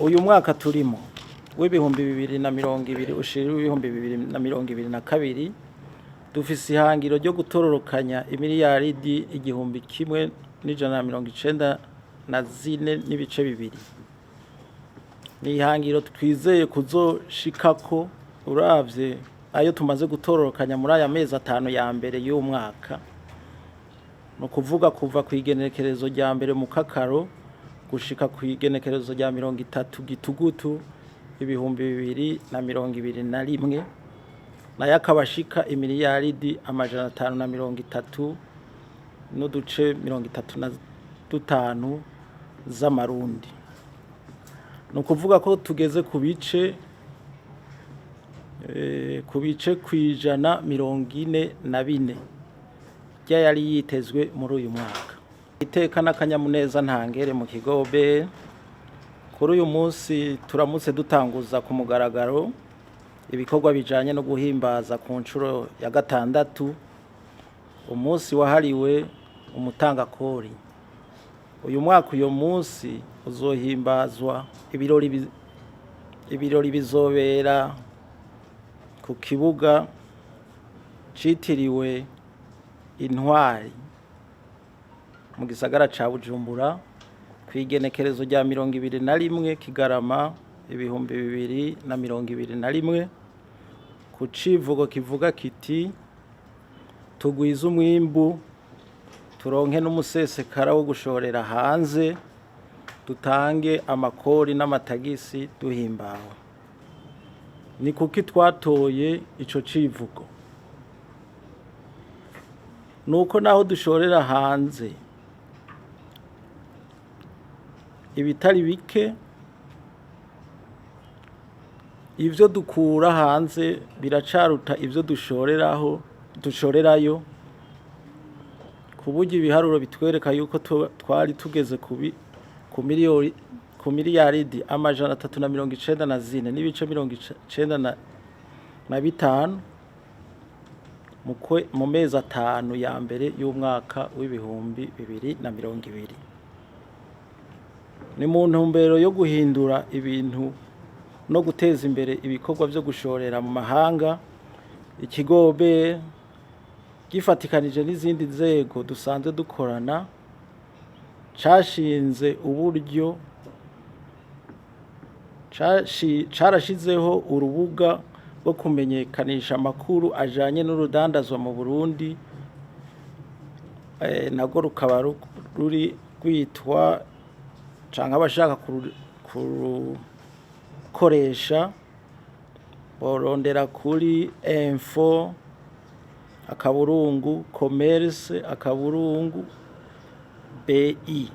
uyu mwaka turimo w'ibihumbi 2020 ushira ibihumbi 2022 dufise ihangiro ryo gutororokanya imiliyaridi 1,194 n'ibice bibiri. Ni ihangiro twizeye kuzoshikako uravye ayo tumaze gutororokanya muri aya mezi 5 ya mbere y'umwaka. No kuvuga kuva kwigenekerezo rya mbere mu kakaro gushika kwigenekerezo rya 30 gitugutu ibihumbi 2021 nayo akabashika imiliyaridi 530 n'uduce 35 z'amarundi. No kuvuga ko tugeze ku bice kwijana 44 ryari yitezwe muri uyu mwaka. Iteka n'akanyamuneza ntangere mu Kigobe. Kuri uyu munsi turamutse dutanguza ku mugaragaro ibikorwa bijanye no guhimbaza ku ncuro ya 6 umunsi wahariwe umutangakori. Uyu mwaka uyu munsi uzohimbazwa ibirori bizobera ku kibuga citiriwe Intwari mu gisagara ca Bujumbura kwigenekerezo rya 21 Kigarama ibihumbi 2021 ku civugo kivuga kiti tugwiza umwimbu turonke n'umusesekara wo gushorera hanze dutange amakori n'amatagisi duhimbawe. Ni kuki twatoye ico civugo? Nuko naho dushorera hanze ibitari bike, ivyo dukura hanze biracaruta ivyo dushorerayo kuburyo ibiharuro bitwereka yuko twari tugeze ku miliyaridi 394 n'ibice 95 mu mezi 5 ya mbere y'umwaka w'ibihumbi 2020. Ni mu ntumbero yo guhindura ibintu no guteza imbere ibikorwa byo gushorera mu mahanga. Ikigobe gifatikanije n'izindi nzego dusanzwe dukorana cashinze uburyo carashizeho urubuga rwo kumenyekanisha amakuru ajanye n'urudandazwa mu Burundi, nago rukaba ruri kwitwa canke abashaka kurukoresha borondera kuri info _ commerce _ BI.